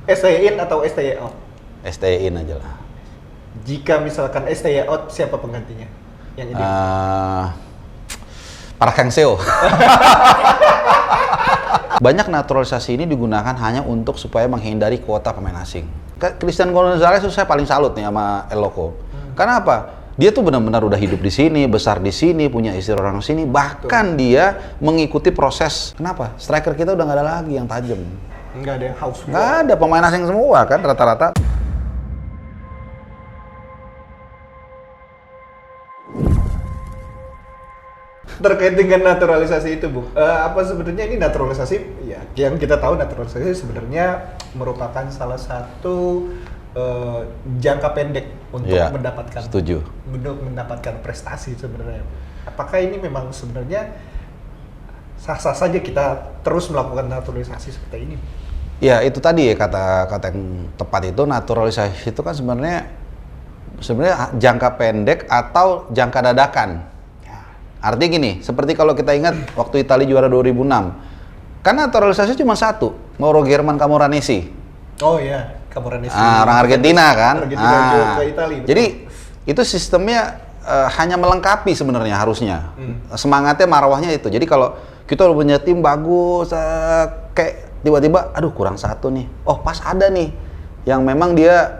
STY in atau STY out? STY in aja lah. Jika misalkan STY out, siapa penggantinya? Yang ini? Park Hang-seo. Banyak naturalisasi ini digunakan hanya untuk supaya menghindari kuota pemain asing. Christian Gonzalez itu saya paling salut nih sama El Loco. Karena apa? Dia tuh benar-benar udah hidup di sini, besar di sini, punya istri orang sini. Bahkan dia mengikuti proses. Kenapa? Striker kita udah nggak ada lagi yang tajam. Nggak ada yang house. Nggak ada, pemain asing semua kan rata-rata. Terkait dengan naturalisasi itu, Bung, apa sebenarnya ini naturalisasi? Ya, yang kita tahu naturalisasi sebenarnya merupakan salah satu jangka pendek untuk mendapatkan prestasi sebenarnya. Apakah ini memang sebenarnya sah-sah saja kita terus melakukan naturalisasi seperti ini? Ya itu tadi ya kata yang tepat itu, naturalisasi itu kan sebenarnya jangka pendek atau jangka dadakan. Artinya gini, seperti kalau kita ingat waktu Italia juara 2006, kan naturalisasi cuma satu, Mauro German Camoranesi. Oh iya, Camoranesi. Orang Argentina kan. Argentina ke Italia. Jadi itu sistemnya hanya melengkapi sebenarnya harusnya. Semangatnya, marwahnya itu. Jadi kalau kita udah punya tim bagus, kayak tiba-tiba, aduh kurang satu nih. Oh pas ada nih, yang memang dia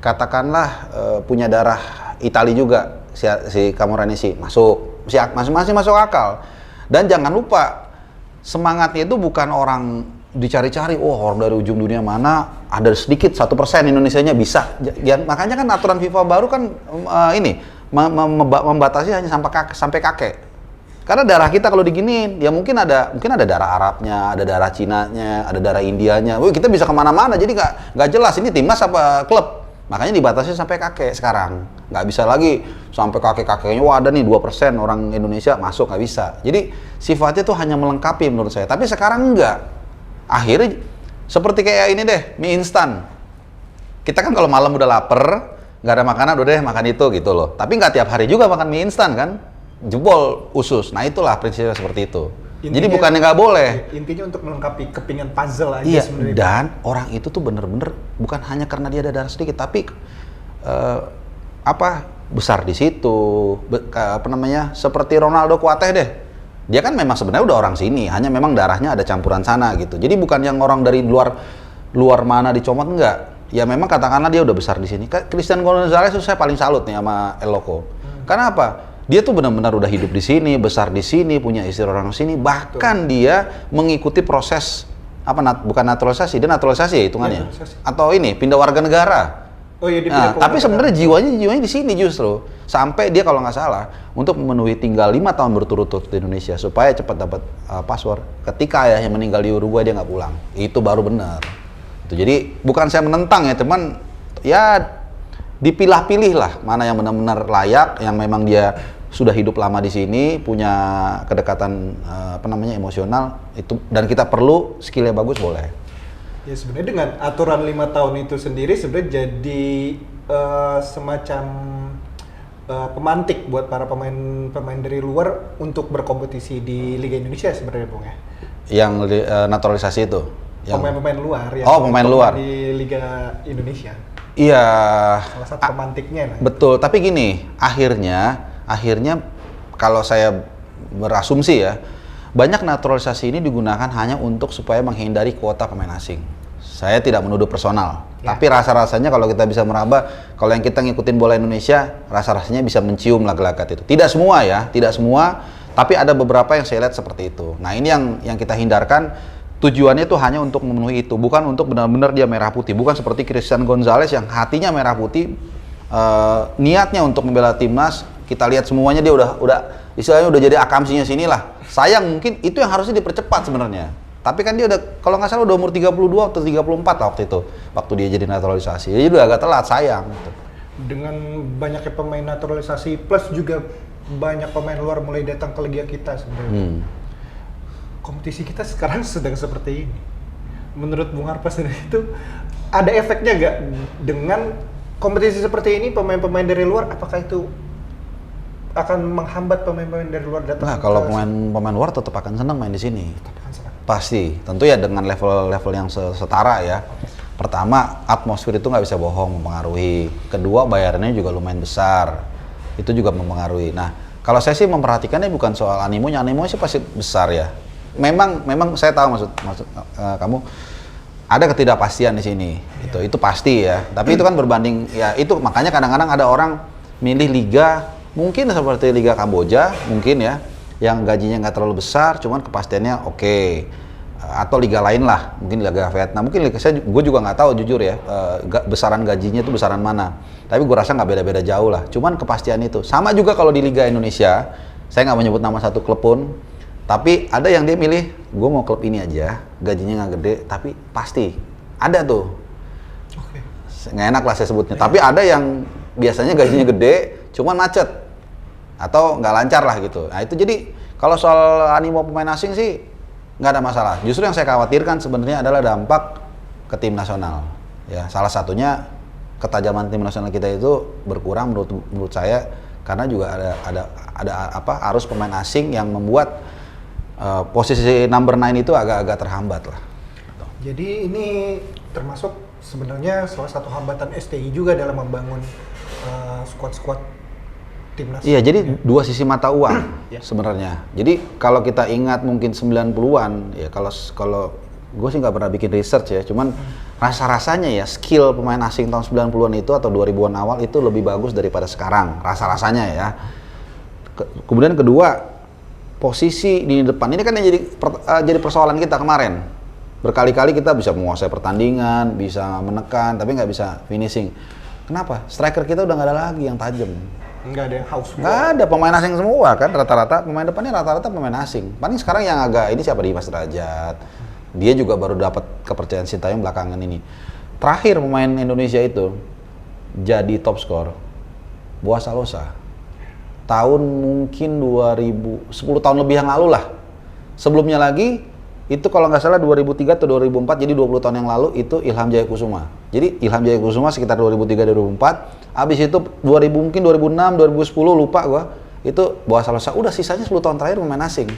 katakanlah punya darah Italia juga, si Camoranesi masih masuk akal. Dan jangan lupa semangatnya itu bukan orang dicari-cari, orang dari ujung dunia mana ada sedikit 1% Indonesianya bisa. Makanya kan aturan FIFA baru kan membatasi hanya sampai kakek. Karena darah kita kalau diginiin, ya mungkin ada darah Arabnya, ada darah Cinanya, ada darah Indianya. Kita bisa kemana-mana, jadi nggak jelas ini timnas apa klub. Makanya dibatasi sampai kakek sekarang. Nggak bisa lagi sampai kakek-kakeknya, ada nih 2% orang Indonesia masuk, nggak bisa. Jadi sifatnya tuh hanya melengkapi menurut saya. Tapi sekarang enggak. Akhirnya seperti kayak ini deh, mie instan. Kita kan kalau malam udah lapar, nggak ada makanan, udah deh makan itu gitu loh. Tapi nggak tiap hari juga makan mie instan kan. Jebol usus. Nah itulah prinsipnya seperti itu. Jadi bukannya nggak boleh. Intinya untuk melengkapi kepingan puzzle aja sebenarnya. Dan orang itu tuh bener-bener bukan hanya karena dia ada darah sedikit, tapi besar di situ, seperti Ronaldo Kuateh deh. Dia kan memang sebenarnya udah orang sini, hanya memang darahnya ada campuran sana gitu. Jadi bukan yang orang dari luar mana dicomot, enggak. Ya memang katakanlah dia udah besar di sini. Christian Gonzalez itu saya paling salut nih sama El Loco. Karena apa? Dia tuh benar-benar udah hidup di sini, besar di sini, punya istri orang sini. Bahkan dia mengikuti proses bukan naturalisasi, dia naturalisasi ya hitungannya. Atau ini pindah warga negara. Oh iya, tapi sebenarnya jiwanya di sini justru. Sampai dia kalau nggak salah untuk memenuhi tinggal 5 tahun berturut-turut di Indonesia supaya cepat dapat paspor. Ketika ayahnya meninggal di Uruguay dia nggak pulang. Itu baru benar. Jadi bukan saya menentang ya, teman. Ya dipilah-pilih lah mana yang benar-benar layak, yang memang dia sudah hidup lama di sini, punya kedekatan emosional itu, dan kita perlu skillnya bagus boleh. Ya sebenarnya dengan aturan 5 tahun itu sendiri sebenarnya jadi semacam pemantik buat para pemain dari luar untuk berkompetisi di Liga Indonesia sebenarnya, Bung ya. Yang naturalisasi itu. Pemain-pemain luar yang pemain luar di Liga Indonesia. Iya. Salah satu pemantiknya. Betul, tapi gini, akhirnya kalau saya berasumsi ya, banyak naturalisasi ini digunakan hanya untuk supaya menghindari kuota pemain asing. Saya tidak menuduh personal, tapi rasa-rasanya kalau kita bisa meraba, kalau yang kita ngikutin bola Indonesia, rasa-rasanya bisa mencium laga-laga itu. Tidak semua ya, tapi ada beberapa yang saya lihat seperti itu. Nah ini yang kita hindarkan. Tujuannya itu hanya untuk memenuhi itu, bukan untuk benar-benar dia merah putih. Bukan seperti Christian Gonzalez yang hatinya merah putih, niatnya untuk membela timnas. Kita lihat semuanya dia udah istilahnya udah jadi akamsinya sinilah. Sayang mungkin itu yang harusnya dipercepat sebenarnya. Tapi kan dia udah, kalau nggak salah udah umur 32 atau 34 waktu itu, waktu dia jadi naturalisasi. Jadi udah agak telat, sayang. Dengan banyaknya pemain naturalisasi plus juga banyak pemain luar mulai datang ke liga kita sebenarnya. Kompetisi kita sekarang sedang seperti ini. Menurut Bung Harpa sendiri itu ada efeknya nggak dengan kompetisi seperti ini, pemain-pemain dari luar, apakah itu akan menghambat pemain-pemain dari luar datang? Nah, kalau pemain luar tetap akan senang main di sini. Pasti, tentu ya dengan level yang setara ya. Pertama, atmosfer itu nggak bisa bohong, mempengaruhi. Kedua, bayarannya juga lumayan besar, itu juga mempengaruhi. Nah, kalau saya sih memperhatikannya bukan soal animonya sih pasti besar ya. Memang saya tahu maksud kamu ada ketidakpastian di sini, itu pasti ya. Tapi itu kan berbanding ya itu makanya kadang-kadang ada orang milih liga mungkin seperti Liga Kamboja mungkin ya, yang gajinya nggak terlalu besar, cuman kepastiannya oke. Atau liga lain lah, mungkin Liga Vietnam, mungkin gue juga nggak tahu jujur ya, besaran gajinya itu besaran mana. Tapi gue rasa nggak beda-beda jauh lah. Cuman kepastian itu sama juga kalau di Liga Indonesia. Saya nggak menyebut nama satu klub pun, tapi ada yang dia milih, gue mau klub ini aja, gajinya nggak gede, tapi pasti ada tuh. Oke. Nggak enak lah saya sebutnya. Tapi ada yang biasanya gajinya gede, cuman macet atau nggak lancar lah gitu. Nah itu jadi kalau soal animo pemain asing sih nggak ada masalah. Justru yang saya khawatirkan sebenarnya adalah dampak ke tim nasional. Ya, salah satunya ketajaman tim nasional kita itu berkurang menurut saya karena juga ada arus pemain asing yang membuat posisi number 9 itu agak-agak terhambat lah. Jadi ini termasuk sebenarnya salah satu hambatan STI juga dalam membangun squad timnas. Iya, jadi dua sisi mata uang Ya. sebenarnya. Jadi kalau kita ingat mungkin 90-an, ya kalau gue sih nggak pernah bikin research ya, cuman rasa-rasanya ya skill pemain asing tahun 90-an itu atau 2000-an awal itu lebih bagus daripada sekarang, rasa-rasanya ya. Kemudian kedua, posisi di depan ini kan yang jadi persoalan kita kemarin. Berkali-kali kita bisa menguasai pertandingan, bisa menekan, tapi nggak bisa finishing. Kenapa? Striker kita udah nggak ada lagi yang tajam. Nggak ada yang haus. Nggak ada, pemain asing semua kan, rata-rata pemain depannya rata-rata pemain asing. Paling sekarang yang agak ini siapa, Dimas Derajat. Dia juga baru dapat kepercayaan Sintayong belakangan ini. Terakhir pemain Indonesia itu jadi top skor Boas Salosa. Tahun mungkin 10 tahun lebih yang lalu lah. Sebelumnya lagi itu kalau nggak salah 2003 atau 2004, jadi 20 tahun yang lalu itu Ilham Jaya Kusuma. Jadi Ilham Jaya Kusuma sekitar 2003-2004, habis itu 2000 mungkin 2006, 2010 lupa gua, itu Boas Salosa. Udah sisanya 10 tahun terakhir pemain asing.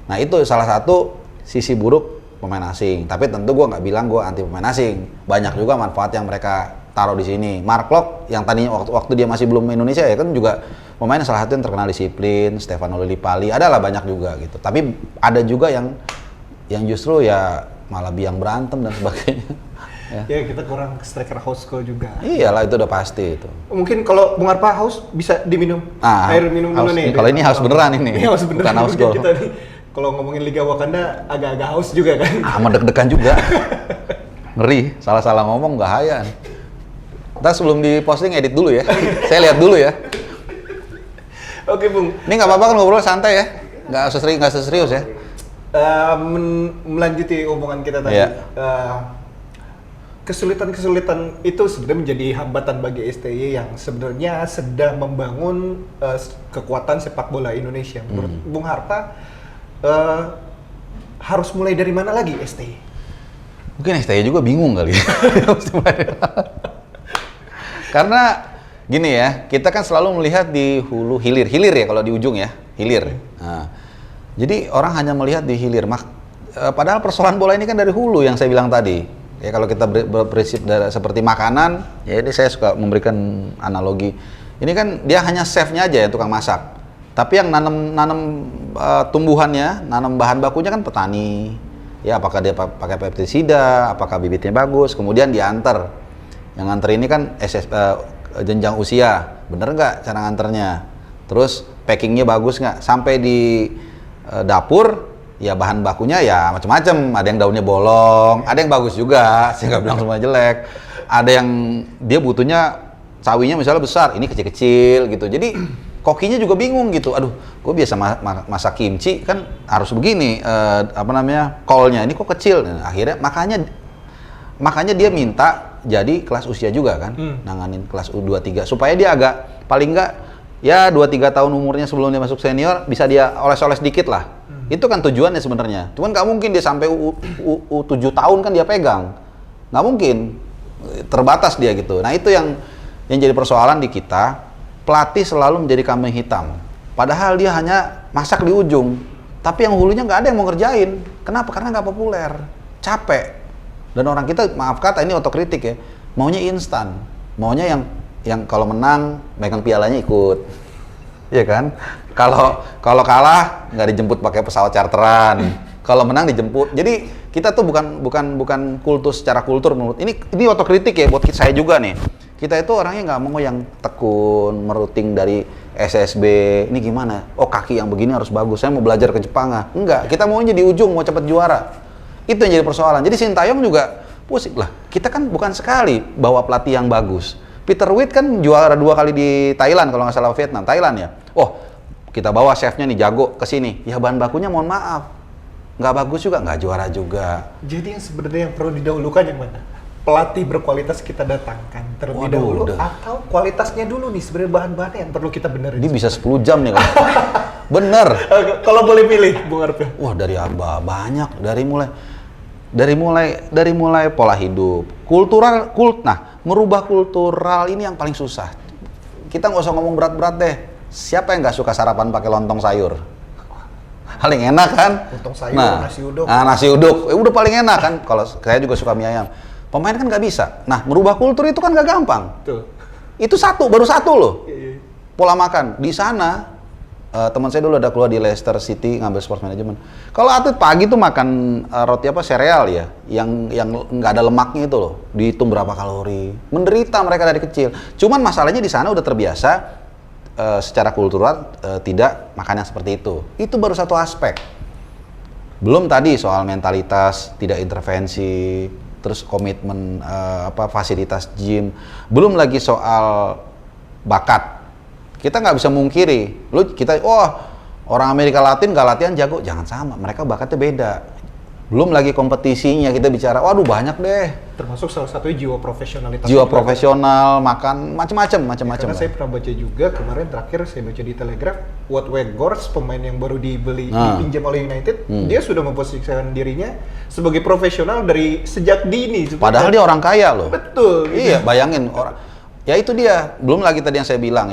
Nah itu salah satu sisi buruk pemain asing. Tapi tentu gua nggak bilang gua anti pemain asing. Banyak juga manfaat yang mereka taruh di sini. Mark Locke yang tadinya waktu dia masih belum Indonesia ya kan juga pemain salah satu yang terkenal disiplin, Stefano Lillipali, adalah banyak juga gitu. Tapi ada juga yang justru ya malah biang berantem dan sebagainya. Ya kita kurang striker haus juga. Iyalah itu udah pasti itu. Mungkin kalau Bung Arpa haus bisa diminum air minum dulu nih. Kalau ini haus beneran ini. Ini haus beneran. Bukan haus gol. Kita nih kalau ngomongin Liga Wakanda agak-agak haus juga kan. Sama deg-degan juga. Ngeri, salah-salah ngomong bahaya. Ntar sebelum diposting edit dulu ya. Saya lihat dulu ya. Oke Bung. Ini nggak apa-apa kan ngobrol santai ya. Nggak serius ya. Melanjuti omongan kita tadi. Iya. Kesulitan-kesulitan itu sebenarnya menjadi hambatan bagi STY yang sebenarnya sedang membangun kekuatan sepak bola Indonesia. Menurut Bung Harpa, harus mulai dari mana lagi STY? Mungkin STY juga bingung kali ya. Karena gini ya, kita kan selalu melihat di hulu hilir ya kalau di ujung ya, hilir. Nah, jadi orang hanya melihat di hilir. Padahal persoalan bola ini kan dari hulu yang saya bilang tadi. Ya kalau kita berprinsip seperti makanan, ya ini saya suka memberikan analogi. Ini kan dia hanya chefnya aja ya tukang masak. Tapi yang nanam tumbuhannya, nanam bahan bakunya kan petani. Ya apakah dia pakai pestisida, apakah bibitnya bagus, kemudian diantar. Yang nganter ini kan jenjang usia, bener nggak cara nganternya? Terus packingnya bagus nggak? Sampai di dapur, ya bahan bakunya ya macam-macam. Ada yang daunnya bolong, ada yang bagus juga. Saya nggak bilang semua jelek. Ada yang dia butuhnya sawinya misalnya besar, ini kecil-kecil gitu. Jadi kokinya juga bingung gitu. Aduh, gue biasa masak kimchi kan harus begini. Kolnya ini kok kecil. Nah, akhirnya makanya dia minta jadi kelas usia juga kan, nanganin kelas U23 supaya dia agak paling nggak ya 2-3 tahun umurnya sebelum dia masuk senior bisa dia oles-oles dikit lah. Itu kan tujuannya sebenarnya. Cuman nggak mungkin dia sampai U7 tahun kan dia pegang. Nggak mungkin. Terbatas dia gitu. Nah itu yang jadi persoalan di kita. Pelatih selalu menjadi kambing hitam. Padahal dia hanya masak di ujung. Tapi yang hulunya nggak ada yang mau ngerjain. Kenapa? Karena nggak populer. Capek. Dan orang kita, maaf kata ini otokritik ya, maunya instan, maunya yang kalau menang megang pialanya ikut, iya kan? Kalau kalah nggak dijemput pakai pesawat charteran, kalau menang dijemput. Jadi kita tuh bukan kultus secara kultur menurut ini otokritik ya buat saya juga nih. Kita itu orangnya nggak mau yang tekun, meruting dari SSB, ini gimana? Oh kaki yang begini harus bagus, saya mau belajar ke Jepang. Enggak, kita maunya di ujung, mau cepet juara. Itu yang jadi persoalan. Jadi Sintayong juga pusing lah. Kita kan bukan sekali bawa pelatih yang bagus. Peter Witt kan juara 2 kali di Thailand kalau nggak salah Thailand ya. Oh kita bawa chefnya nih jago ke sini. Ya bahan bakunya mohon maaf, nggak bagus juga, nggak juara juga. Jadi yang sebenarnya yang perlu didahulukan yang mana? Pelatih berkualitas kita datangkan terlebih dahulu atau kualitasnya dulu nih sebenarnya bahan-bahannya yang perlu kita benerin. Ini bisa 10 jam nih kalau. Bener. Kalau boleh pilih, Bung Arfil. Wah dari banyak, dari mulai pola hidup, merubah kultural ini yang paling susah. Kita nggak usah ngomong berat-berat deh. Siapa yang nggak suka sarapan pakai lontong sayur? Paling enak kan? Lontong sayur, nasi uduk. Nah, nasi uduk, udah paling enak kan? Kalau saya juga suka mie ayam. Pemain kan nggak bisa. Nah, merubah kultur itu kan nggak gampang. Tuh. Itu baru satu loh. Iya. Pola makan. Di sana, teman saya dulu ada keluar di Leicester City ngambil sports management. Kalau atlet pagi tuh makan roti sereal ya, yang nggak ada lemaknya itu loh. Dihitung berapa kalori. Menderita mereka dari kecil. Cuman masalahnya di sana udah terbiasa secara kultural tidak makan yang seperti itu. Itu baru satu aspek. Belum tadi soal mentalitas, tidak intervensi, terus komitmen fasilitas gym, belum lagi soal bakat. Kita nggak bisa mungkiri, orang Amerika Latin nggak latihan jago, jangan sama, mereka bakatnya beda. Belum lagi kompetisinya, kita bicara, waduh banyak deh. Termasuk salah satu jiwa profesionalitas. Jiwa profesional, makan macam-macam. Karena saya pernah baca juga kemarin terakhir saya baca di Telegraph, Wout Weghorst pemain yang baru dipinjam oleh United, dia sudah memposisikan dirinya sebagai profesional dari sejak dini. Padahal dia orang kaya loh. Betul. Iya, bayangin orang. Ya itu dia. Belum lagi tadi yang saya bilang,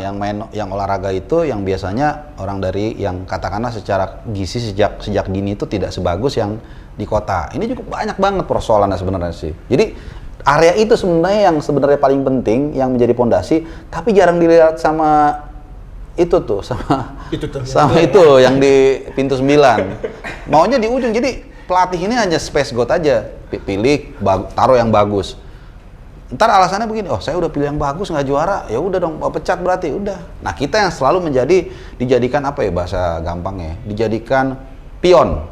yang olahraga itu yang biasanya orang dari yang katakanlah secara gizi sejak dini itu tidak sebagus yang di kota. Ini juga banyak banget persoalannya sebenarnya sih. Jadi area itu sebenarnya yang paling penting, yang menjadi pondasi, tapi jarang dilihat sama itu yang di pintu 9. Maunya di ujung. Jadi pelatih ini hanya space goat aja. Pilih, taruh yang bagus. Ntar alasannya begini, saya udah pilih yang bagus nggak juara, ya udah dong, pecat berarti, udah. Nah kita yang selalu dijadikan apa ya bahasa gampangnya, dijadikan pion.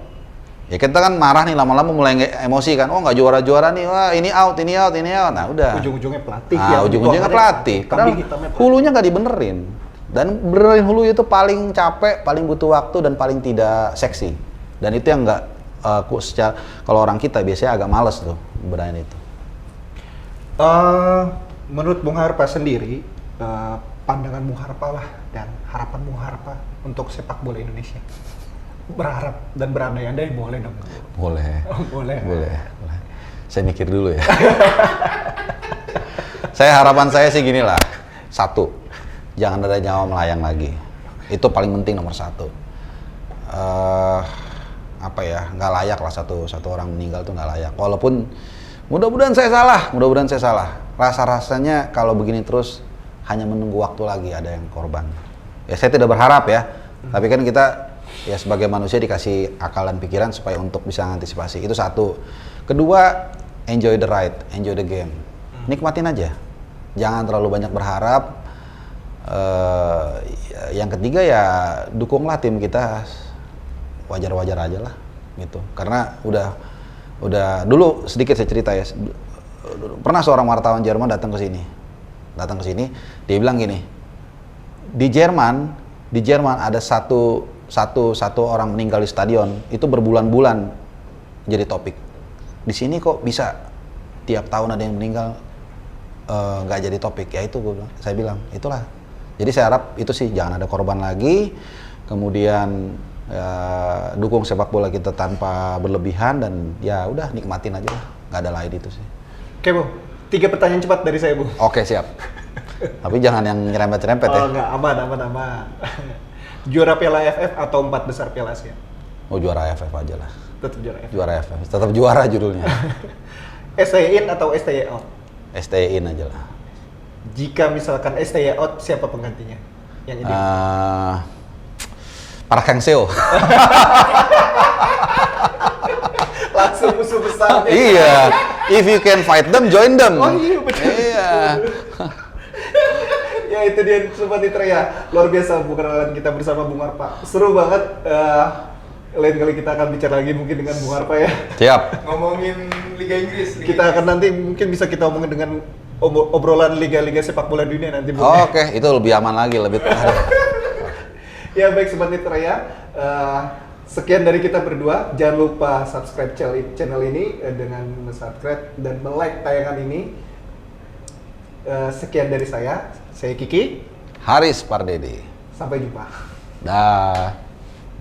Ya kita kan marah nih, lama-lama mulai emosi kan, nggak juara-juara nih, wah ini out, nah udah. Ujung-ujungnya pelatih. Ujung-ujungnya pelatih, padahal hulunya nggak dibenerin. Dan benerin hulu itu paling capek, paling butuh waktu, dan paling tidak seksi. Dan itu yang nggak, kalau orang kita biasanya agak males tuh, benerin itu. Menurut Bung Harpa sendiri, pandangan Bung Harpa lah dan harapan Bung Harpa untuk sepak bola Indonesia. Berharap dan berandai-andai boleh dong? Boleh. Boleh. Saya mikir dulu ya. Harapan saya sih gini lah. 1, jangan ada nyawa melayang lagi. Itu paling penting nomor 1. Nggak layak lah satu orang meninggal tuh nggak layak. Walaupun mudah-mudahan saya salah. Rasa-rasanya kalau begini terus hanya menunggu waktu lagi ada yang korban. Ya saya tidak berharap ya. Tapi kan kita ya sebagai manusia dikasih akal dan pikiran supaya untuk bisa mengantisipasi. Itu 1. Kedua, enjoy the ride, enjoy the game. Nikmatin aja. Jangan terlalu banyak berharap. Yang ketiga ya dukunglah tim kita wajar-wajar aja lah gitu. Karena udah dulu sedikit saya cerita ya. Pernah seorang wartawan Jerman datang ke sini, dia bilang gini, di Jerman ada satu orang meninggal di stadion itu berbulan-bulan jadi topik. Di sini kok bisa tiap tahun ada yang meninggal nggak jadi topik? Ya itu saya bilang itulah. Jadi saya harap itu sih jangan ada korban lagi. Kemudian dukung sepak bola kita tanpa berlebihan dan ya udah nikmatin aja lah, nggak ada lain itu sih. Oke Bu, 3 pertanyaan cepat dari saya Bu. Oke siap. Tapi jangan yang nyerempet-nyerempet ya. Enggak, aman. Juara Piala AFF atau 4 besar Piala Asia? Juara AFF aja lah. Tetap juara AFF. Juara AFF, tetap juara judulnya. STY in atau STY out? STY in aja lah. Jika misalkan STY out, siapa penggantinya? Yang ideal? Park Hang-seo. Langsung musuh besar. Iya. If you can fight them, join them. Oh iya, betul. Iya. Ya itu dia Sobat Nitra ya. Luar biasa perkenalan kita bersama Bung Arpa. Seru banget. Lain kali kita akan bicara lagi mungkin dengan Bung Arpa ya. Siap. Ngomongin Liga Inggris. Kita akan nanti mungkin bisa kita omongin dengan obrolan liga-liga sepak bola dunia nanti Bung. Oke, itu lebih aman lagi, lebih. Ya baik Sobat Nitra ya. Sekian dari kita berdua. Jangan lupa subscribe channel ini dengan subscribe dan like tayangan ini. Sekian dari saya Kiki. Haris Pardede. Sampai jumpa. Dah.